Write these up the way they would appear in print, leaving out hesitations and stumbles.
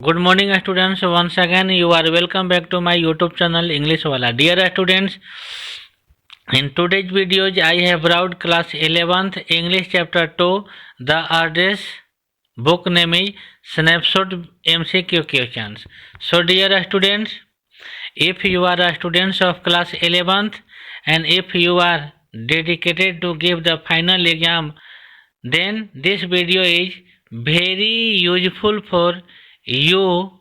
Good morning students, once again you are welcome back to my YouTube channel English Wala. Dear students, in today's videos I have brought class 11th English chapter 2. The address book name is Snapshot MCQ questions. So dear students, if you are a students of class 11th and if you are dedicated to give the final exam, then this video is very useful for you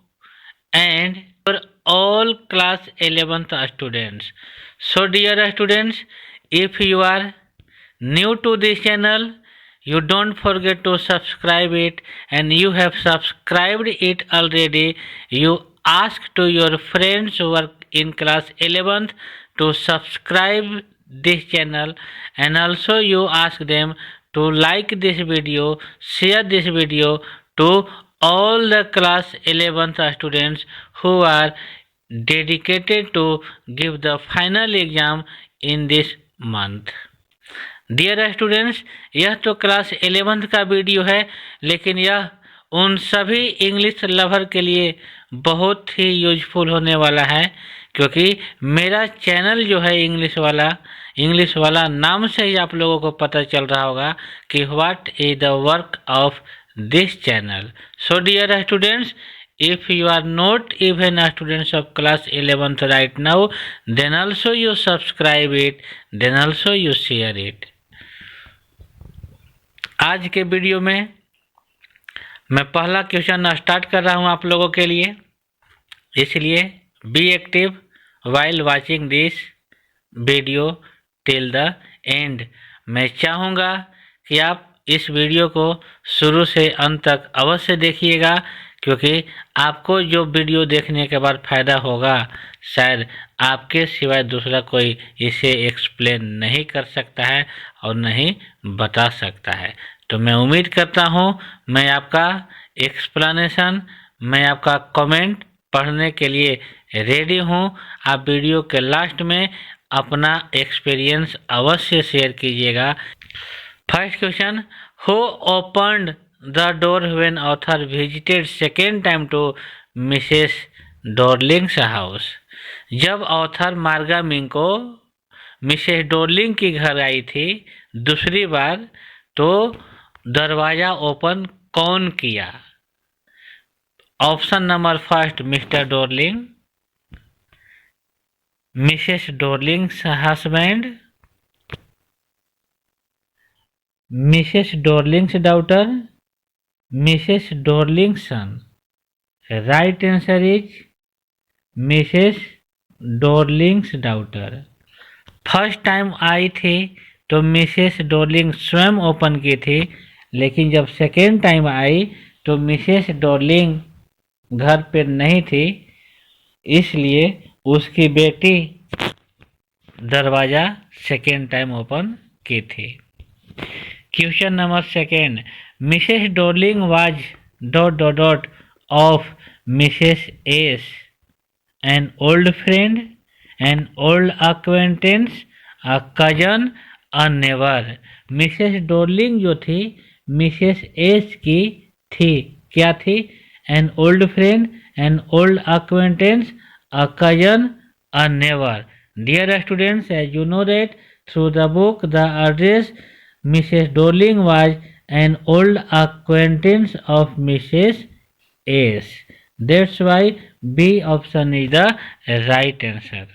and for all class 11th students. So dear students, if you are new to this channel, you don't forget to subscribe it, and you have subscribed it already, you ask to your friends who are in class 11th to subscribe this channel, and also you ask them to like this video, share this video to all the class 11th students who are dedicated to give the final exam in this month. Dear students, यह तो class 11th का video है, लेकिन यह उन सभी English lover के लिए बहुत ही यूजफुल होने वाला है, क्योंकि मेरा चैनल जो है इंग्लिश वाला नाम से ही आप लोगों को पता चल रहा होगा कि what is the work of this channel. So dear students, if you are not even a students of class 11th right now, then also you subscribe it, then also you share it. आज के video में मैं पहला question start कर रहा हूं आप लोगों के लिए, इसलिए be active while watching this video till the end. मैं चाहूँगा कि आप इस वीडियो को शुरू से अंत तक अवश्य देखिएगा, क्योंकि आपको जो वीडियो देखने के बाद फ़ायदा होगा, शायद आपके सिवाय दूसरा कोई इसे एक्सप्लेन नहीं कर सकता है और नहीं बता सकता है. तो मैं उम्मीद करता हूँ मैं आपका एक्सप्लेनेशन, मैं आपका कमेंट पढ़ने के लिए रेडी हूँ. आप वीडियो के लास्ट में अपना एक्सपीरियंस अवश्य शेयर कीजिएगा. First question, who opened the door when author visited second time to Mrs. Dorling's house. जब ऑथर मार्गा मिंग को मिसेस डोरलिंग के घर आई थी दूसरी बार, तो दरवाज़ा ओपन कौन किया? Option number first Mr Dorling, Mrs Dorling's husband, Mrs Dorling's daughter, Mrs Dorling's son. Right answer is Mrs Dorling's daughter. First time आई थी तो मिसेस डोरलिंग स्वयं ओपन की थी, लेकिन जब सेकेंड टाइम आई तो मिसेस डोरलिंग घर पर नहीं थी, इसलिए उसकी बेटी दरवाज़ा सेकेंड टाइम ओपन की थी. Question number second, Mrs. Dorling was ... of Mrs. S, an old friend, an old acquaintance, a cousin, a neighbor. Mrs. Dorling जो थी Mrs. S की थी, क्या थी? An old friend, an old acquaintance, a cousin, a neighbor. Dear students, as you know that through the book The Address, Mrs. Dorling was an old acquaintance of Mrs. S. That's why B option is the right answer.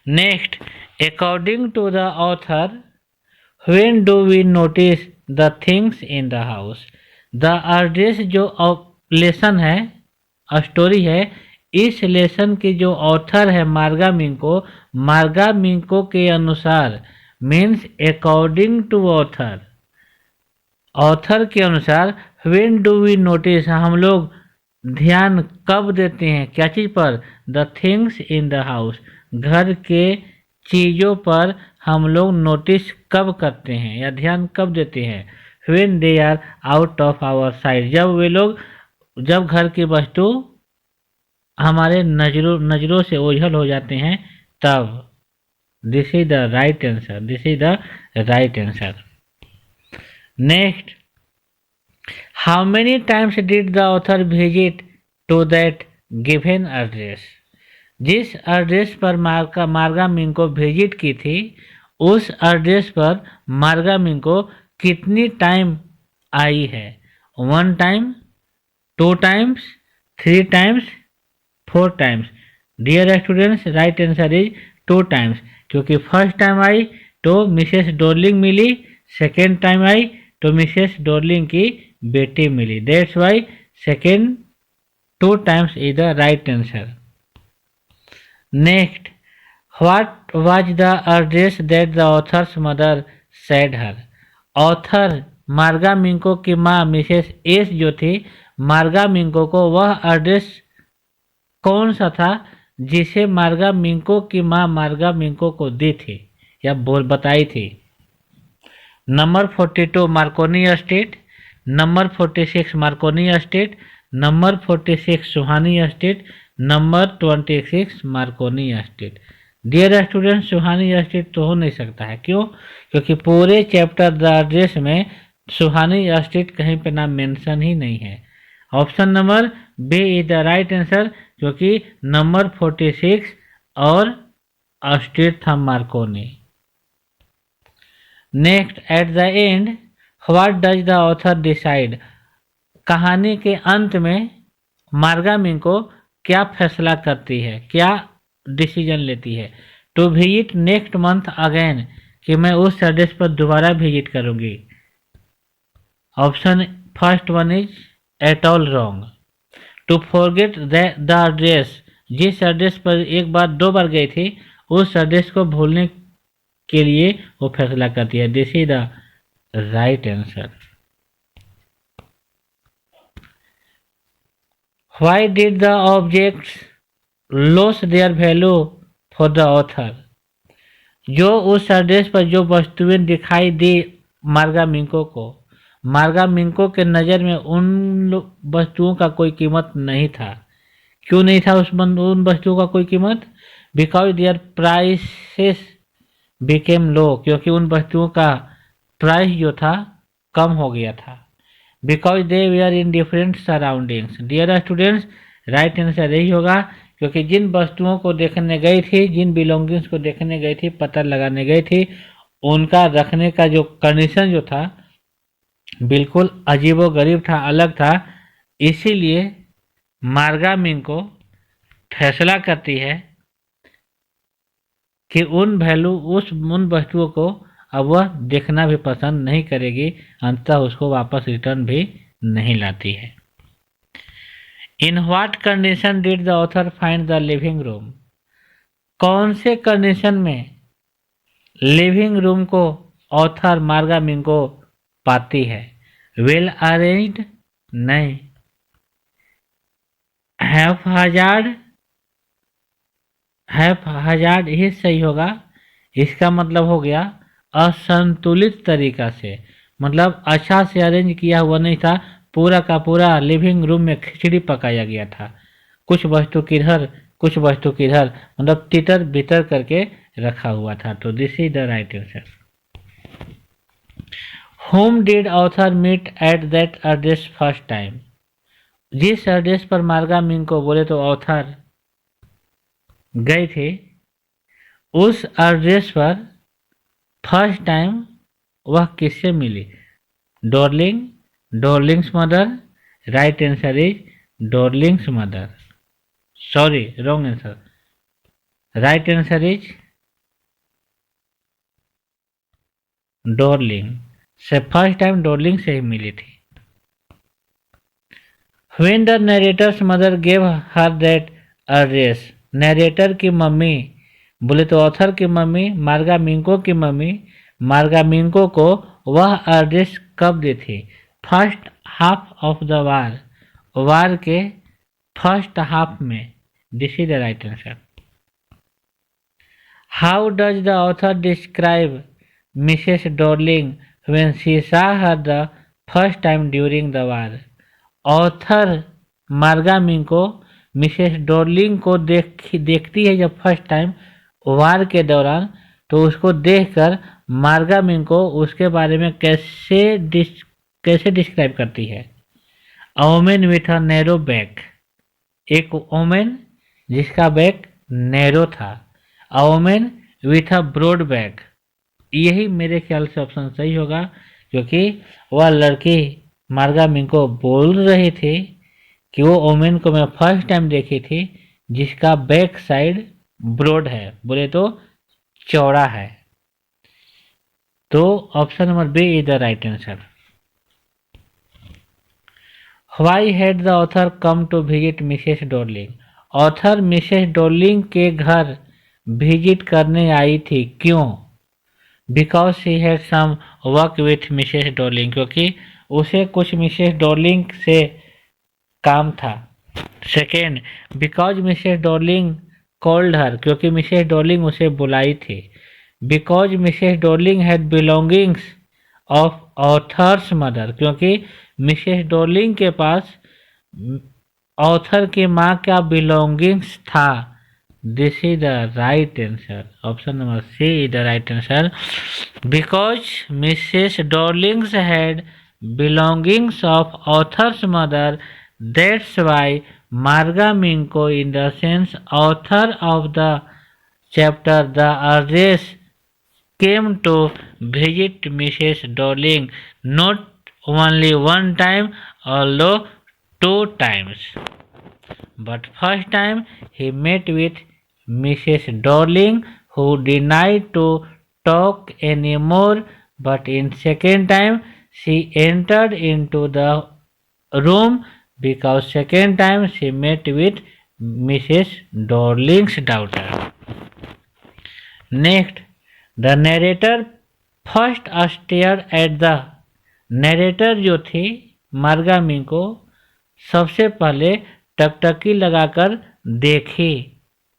Next, according to the author, when do we notice the things in the house? The address जो lesson है, story है, इस lesson की जो author है मार्गा मिंको के अनुसार, मीन्स अकॉर्डिंग टू ऑथर के अनुसार, व्हेन डू वी नोटिस, हम लोग ध्यान कब देते हैं, क्या चीज़ पर? The things in the house, घर के चीज़ों पर हम लोग नोटिस कब करते हैं या ध्यान कब देते हैं? When they are out of our sight, जब घर की वस्तु हमारे नज़रों से ओझल हो जाते हैं, तब. This is the right answer. Next, how many times did the author visit to that given address. जिस एड्रेस पर मार्गा मिंको विजिट की थी, उस एड्रेस पर मार्गा मिंको कितनी टाइम आई है? 1 time, 2 times, 3 times, 4 times. Dear students, right answer is 2 times, क्योंकि फर्स्ट टाइम आई तो मिसेस डॉर्लिंग मिली, सेकेंड टाइम आई तो मिसेस डॉर्लिंग की बेटी मिली। That's why second 2 times is the right answer. Next, what was the address that the author's mother said her? Author Marga Minco की माँ मिसेस एस जो थी, मार्गा मिंको को वह एड्रेस कौन सा था जिसे मार्गा मिंको की माँ मार्गा मिंको को दी थी या बोल बताई थी? Number 42 Marconi estate, number 46 Marconi estate, number 46 Suhani estate, number 26 Marconi estate. Dear student, Suhani estate तो हो नहीं सकता है। क्यों? क्योंकि पूरे चैप्टर द एड्रेस में सुहानी एस्टेट कहीं पे नाम मेंशन ही नहीं है। Option number B is the right answer, क्योंकि नंबर 46 और एस्टेट था Marconi. Next, at the end what does the author decide? कहानी के अंत में मार्गा मिंको क्या फैसला करती है, क्या डिसीजन लेती है? To visit next month again, कि मैं उस एड्रेस पर दोबारा विजिट करूंगी। Option first one is at all wrong. To forget the address, जिस एड्रेस पर एक बार 2 बार गई थी, उस एड्रेस को भूलने के लिए वो फैसला करती है। This is the right answer. Why did the objects loss their value for the author? जो उस एड्रेस पर जो वस्तुएं दिखाई दी मार्गा मिंको को, मार्गा मिंको के नज़र में उन वस्तुओं का कोई कीमत नहीं था। क्यों नहीं था उन वस्तुओं का कोई कीमत? बिकॉज देयर प्राइसेस बिकेम लो, क्योंकि उन वस्तुओं का प्राइस जो था कम हो गया था। Because they were in different surroundings. Dear students, right answer यही होगा, क्योंकि जिन वस्तुओं को देखने गई थी, जिन बिलोंगिंग्स को देखने गई थी, पता लगाने गई थी, उनका रखने का जो कंडीशन जो था बिल्कुल अजीबोगरीब था, अलग था। इसीलिए मार्गा मिंको फैसला करती है कि उन वस्तुओं को अब वह देखना भी पसंद नहीं करेगी, अंततः उसको वापस रिटर्न भी नहीं लाती है। In what condition did the author find the living room? कौन से कंडीशन में लिविंग रूम को ऑथर मार्गा मिंको पाती है? Well arranged? नहीं। हैफ हजार्ड ही सही होगा। इसका मतलब हो गया असंतुलित तरीका से, मतलब अच्छा से अरेंज किया हुआ नहीं था। पूरा का पूरा लिविंग रूम में खिचड़ी पकाया गया था, कुछ वस्तु किधर कुछ वस्तु किधर, मतलब तितर बितर करके रखा हुआ था। तो this is the right answer. Whom did author meet at that address first time? जिस एड्रेस पर मार्गा मिंको बोले तो ऑथर गए थे, उस एड्रेस पर फर्स्ट टाइम वह किससे मिली? Dorling, Dorling's mother. Right answer is Dorling's mother. Sorry, wrong answer. Right answer is Dorling से फर्स्ट टाइम डॉर्लिंग से ही मिली थी। When the narrator's mother gave her that address? Narrator की मम्मी बोले तो ऑथर की मम्मी, मार्गा मिंको की मम्मी, मार्गा मिंको को वह एड्रेस कब दी थी? First half of the war के फर्स्ट हाफ में। This is the right answer. How does the author describe Mrs Darling when she saw her the first time during the war? Author Marga मिंको Mrs Darling को देखती है जब first time वार के दौरान, तो उसको देखकर मार्गा मिंको उसके बारे में कैसे डिस्क्राइब करती है? A women with a narrow back. एक वोमेन जिसका बैक नैरो था, a women with a broad back. यही मेरे ख्याल से ऑप्शन सही होगा, क्योंकि वह लड़की मार्गा मिंग को बोल रही थी कि वो वोमेन को मैं फर्स्ट टाइम देखी थी जिसका बैक साइड ब्रॉड है, बोले तो चौड़ा है। तो option number B is the right answer. Why had the author come to visit Mrs Dorling? Author Mrs Dorling के घर विजिट करने आई थी, क्यों? Because she had some work with Mrs Dorling, क्योंकि उसे कुछ मिसेस डॉर्लिंग से काम था। Second, because Mrs Dorling called her, क्योंकि मिसेस डॉर्लिंग उसे बुलाई थी। Because Mrs Dorling had belongings of author's mother, क्योंकि मिसेस डॉर्लिंग के पास ऑथर की माँ का बिलोंगिंग्स था। This is the right answer, option number C is the right answer. Because Mrs Dorling's had belongings of author's mother, that's why Marga Minko, in the sense author of the chapter The Arrest, came to visit Mrs. Darling not only one time, although 2 times. But first time he met with Mrs. Darling, who denied to talk anymore, but in second time she entered into the room because second time she met with Mrs. Darling's daughter. Next, the narrator first stared at the narrator जो थी मार्गा Ming को सबसे पहले टकटकी लगाकर देखी।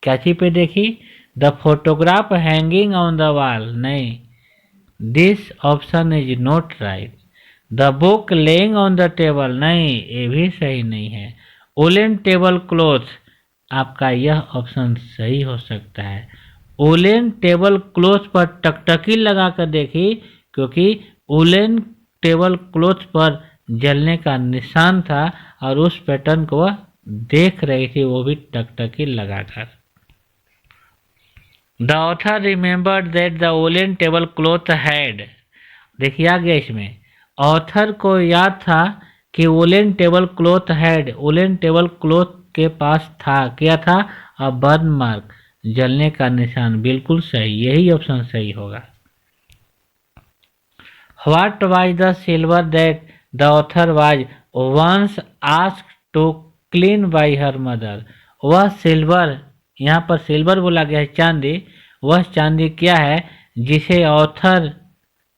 क्या चीज पे देखी? The photograph hanging on the wall, नहीं, this option is not right. The book lying on the table, नहीं, ये भी सही नहीं है। वुलन टेबल क्लॉथ, आपका यह ऑप्शन सही हो सकता है। वुलन टेबल क्लॉथ पर टकटकी लगाकर देखी, क्योंकि वुलन टेबल क्लॉथ पर जलने का निशान था और उस पैटर्न को वह देख रही थी, वो भी टकटकी लगाकर। The author remembered that the woollen table cloth had, देखिए आ गया इसमें, ऑथर को याद था कि woollen table cloth had, woollen table cloth के पास था, क्या था? अ बर्न मार्क, जलने का निशान। बिल्कुल सही, यही ऑप्शन सही होगा। What was the silver that the author was once asked to clean by her mother? वह सिल्वर, यहाँ पर सिल्वर बोला गया है चांदी, वह चांदी क्या है जिसे ऑथर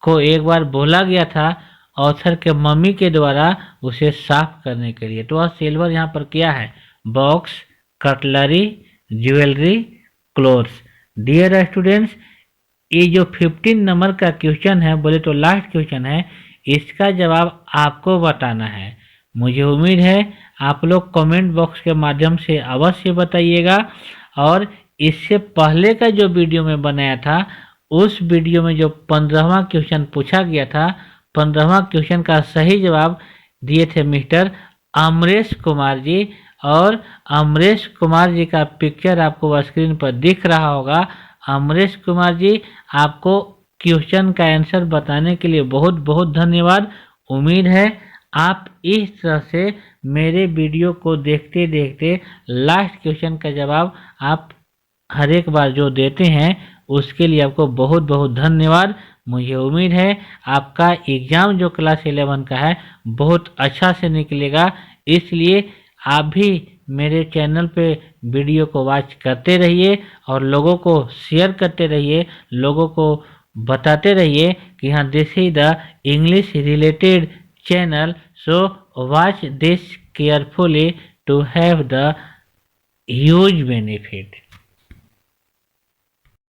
को एक बार बोला गया था ऑथर के मम्मी के द्वारा उसे साफ करने के लिए? तो वह सिल्वर यहाँ पर क्या है? Box, cutlery, jewellery, clothes. Dear students, ये जो 15 नंबर का क्वेश्चन है, बोले तो लास्ट क्वेश्चन है, इसका जवाब आपको बताना है। मुझे उम्मीद है आप लोग कमेंट बॉक्स के माध्यम से अवश्य बताइएगा। और इससे पहले का जो वीडियो में बनाया था, उस वीडियो में जो 15वां क्वेश्चन पूछा गया था, 15वां क्वेश्चन का सही जवाब दिए थे मिस्टर अमरेश कुमार जी। और अमरेश कुमार जी का पिक्चर आपको स्क्रीन पर दिख रहा होगा। अमरेश कुमार जी, आपको क्वेश्चन का आंसर बताने के लिए बहुत बहुत धन्यवाद। उम्मीद है आप इस तरह से मेरे वीडियो को देखते देखते लास्ट क्वेश्चन का जवाब आप हर एक बार जो देते हैं, उसके लिए आपको बहुत बहुत धन्यवाद। मुझे उम्मीद है आपका एग्ज़ाम जो क्लास 11 का है बहुत अच्छा से निकलेगा। इसलिए आप भी मेरे चैनल पे वीडियो को वॉच करते रहिए और लोगों को शेयर करते रहिए, लोगों को बताते रहिए कि हाँ, this is the English related channel, so watch this carefully to have the huge benefit.